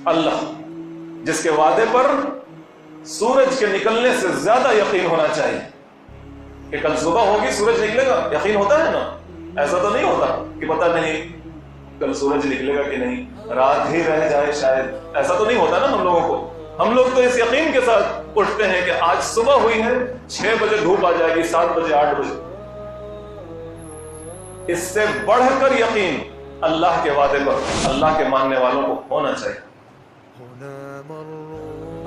اللہ، جس کے وعدے پر سورج کے نکلنے سے زیادہ یقین ہونا چاہیے کہ کل صبح ہوگی سورج نکلے گا. یقین ہوتا ہے نا؟ ایسا تو نہیں ہوتا کہ پتہ نہیں کل سورج نکلے گا کہ نہیں، رات ہی رہ جائے شاید. ایسا تو نہیں ہوتا نا ہم لوگوں کو. ہم لوگ تو اس یقین کے ساتھ اٹھتے ہیں کہ آج صبح ہوئی ہے، 6 بجے دھوپ آ جائے گی، 7 بجے 8 بجے. اس سے بڑھ کر یقین اللہ کے وعدے پر اللہ کے ماننے والوں کو ہونا چاہیے.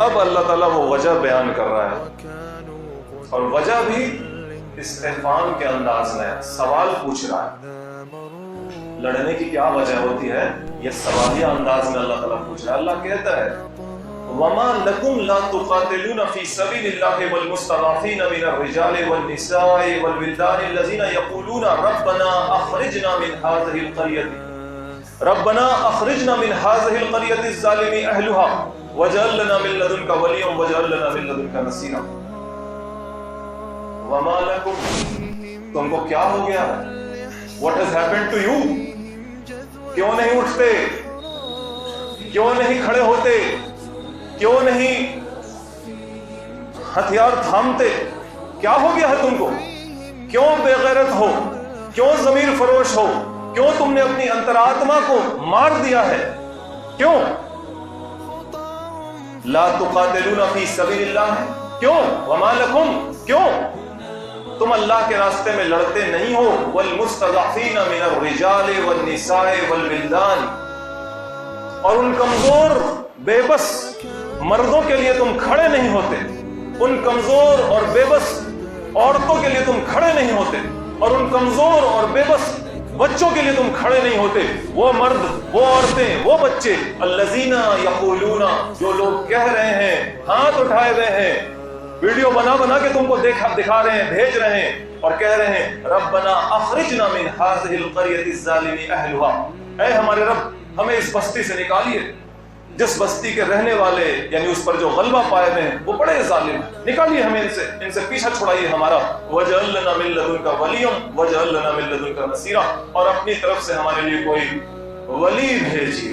اب اللہ تعالیٰ وہ وجہ بیان کر رہا ہے، اور وجہ بھی استفہام کے انداز میں سوال پوچھ رہا ہے. لڑنے کی کیا وجہ ہوتی ہے؟ یہ سوالیہ انداز میں اللہ تعالیٰ پوچھ رہا ہے. اللہ کہتا ہے وَمَا لَكُمْ لَا تُقَاتِلُونَ فِي سَبِيلِ اللَّهِ وَالْمُسْتَضْعَفِينَ مِنَ الرِّجَالِ وَالنِّسَاءِ وَالْوِلْدَانِ الَّذِينَ يَقُولُونَ رَبَّنَا أَخْرِجْنَا مِنْ هَٰذِهِ الْقَرْيَةِ الظَّالِمِ أَهْلُهَا وَاجْعَل لَّنَا مِن لَّدُنكَ وَلِيًّا وَاجْعَل لَّنَا مِن لَّدُنكَ نَصِيرًا. وَمَا لَكُمْ، تم کو کیا ہو گیا ہے؟ What has happened to you؟ کیوں نہیں اٹھتے؟ کیوں نہیں کھڑے ہوتے؟ کیوں نہیں ہتھیار تھامتے؟ کیا ہو گیا ہے تم کو؟ کیوں بے غیرت ہو؟ کیوں ضمیر فروش ہو؟ کیوں تم نے اپنی انترآتما کو مار دیا ہے؟ کیوں؟ لا تقاتلون فی سبیل اللہ، کیوں؟ وما لکم، کیوں تم اللہ کے راستے میں لڑتے نہیں ہو؟ والمستضعفین من الرجال والنساء والولدان، اور ان کمزور بے بس مردوں کے لیے تم کھڑے نہیں ہوتے، ان کمزور اور بے بس عورتوں کے لیے تم کھڑے نہیں ہوتے، اور ان کمزور اور بے بس بچوں کے لیے تم کھڑے نہیں ہوتے. وہ مرد، وہ عورتیں، وہ بچے الذین یقولون، جو لوگ کہہ رہے ہیں، ہاتھ اٹھائے ہوئے ہیں، ویڈیو بنا بنا کے تم کو دکھا رہے ہیں، بھیج رہے ہیں اور کہہ رہے ہیں ربنا اخرجنا من هذه القرية الظالم اهلها، اے ہمارے رب ہمیں اس بستی سے نکالیے جس بستی کے رہنے والے یعنی اس پر جو غلبہ پائے ہوئے ہیں وہ بڑے ظالم ہیں، نکالیے ہمیں ان سے پیچھا چھڑائیے ہمارا. وَاجْعَل لَّنَا مِن لَّدُنكَ وَلِيًّا وَاجْعَل لَّنَا مِن لَّدُنكَ نَصِيرًا، اور اپنی طرف سے ہمارے لیے کوئی ولی بھیجیے،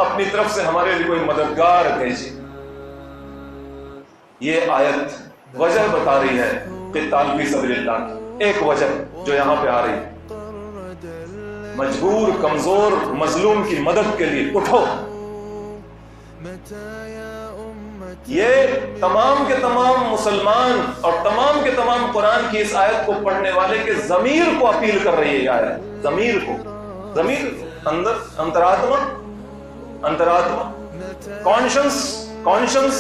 اپنی طرف سے ہمارے لیے کوئی مددگار بھیجیے. یہ آیت وجہ بتا رہی ہے قتال فی سبیل اللہ کی. ایک وجہ جو یہاں پہ آ رہی ہے، مجبور کمزور مظلوم کی مدد کے لیے اٹھو. یہ تمام کے تمام مسلمان اور تمام کے تمام قرآن کی اس آیت کو پڑھنے والے کے ضمیر کو اپیل کر رہی ہے. یہ آیت ضمیر کو، ضمیر اندر، انترآتما، کانشنس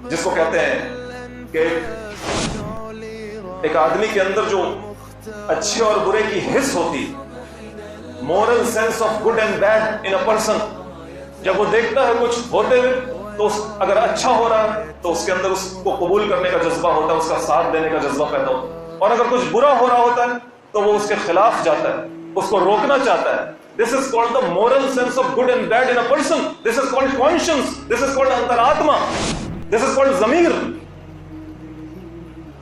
جس کو کہتے ہیں کہ ایک آدمی کے اندر جو اچھے اور برے کی حس ہوتی، moral sense of good and bad in a person. جب وہ دیکھتا ہے کچھ ہوتے ہوئے تو اگر اچھا ہو رہا ہے تو اس کے اندر اس کو قبول کرنے کا جذبہ ہوتا ہے، اس کا ساتھ دینے کا جذبہ پیدا ہوتا ہے، اور اگر کچھ برا ہو رہا ہوتا ہے تو وہ اس کے خلاف جاتا ہے، اس کو روکنا چاہتا ہے. This is called the moral sense of good and bad in a person. This is called conscience. This is called antaratma. This is called ضمیر.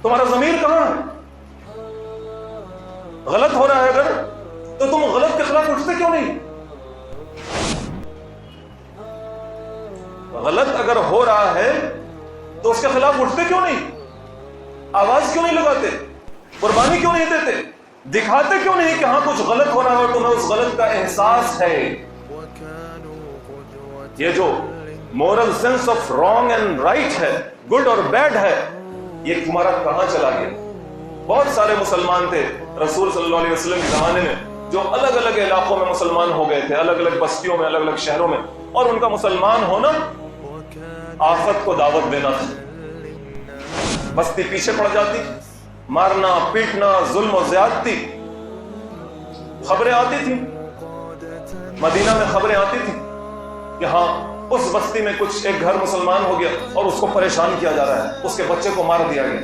تمہارا ضمیر کہاں ہے؟ غلط ہو رہا ہے اگر تو تم غلط کے خلاف اٹھتے کیوں نہیں؟ غلط اگر ہو رہا ہے تو اس کے خلاف اٹھتے کیوں نہیں؟ آواز کیوں نہیں لگاتے؟ قربانی کیوں نہیں دیتے؟ دکھاتے کیوں نہیں کہ ہاں کچھ غلط ہو رہا ہے اور تمہیں اس غلط کا احساس ہے؟ یہ جو moral sense of wrong and right ہے، گڈ اور بیڈ ہے، یہ تمہارا کہاں چلا گیا؟ بہت سارے مسلمان تھے رسول صلی اللہ علیہ وسلم کے زمانے میں جو الگ الگ علاقوں میں مسلمان ہو گئے تھے، الگ الگ بستیوں میں، الگ الگ شہروں میں، اور ان کا مسلمان ہونا آفت کو دعوت دینا تھا. بستی پیچھے پڑ جاتی، مارنا پیٹنا، ظلم و زیادتی. خبریں آتی تھیں، مدینہ میں خبریں آتی تھیں کہ ہاں اس بستی میں کچھ ایک گھر مسلمان ہو گیا اور اس کو پریشان کیا جا رہا ہے، اس کے بچے کو مار دیا گیا.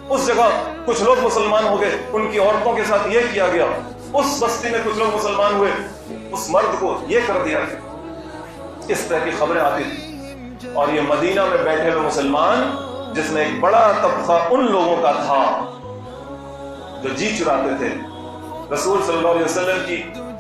اس جگہ کچھ لوگ مسلمان ہو گئے، ان کی عورتوں کے ساتھ یہ کیا گیا. اس بستی میں کچھ لوگ مسلمان ہوئے، اس مرد کو یہ کر دیا گیا. اس طرح کی خبریں آتی تھیں. اور یہ مدینہ میں بیٹھے ہوئے مسلمان، جس میں ایک بڑا طبقہ ان لوگوں کا تھا جو جی چراتے تھے رسول صلی اللہ علیہ وسلم کی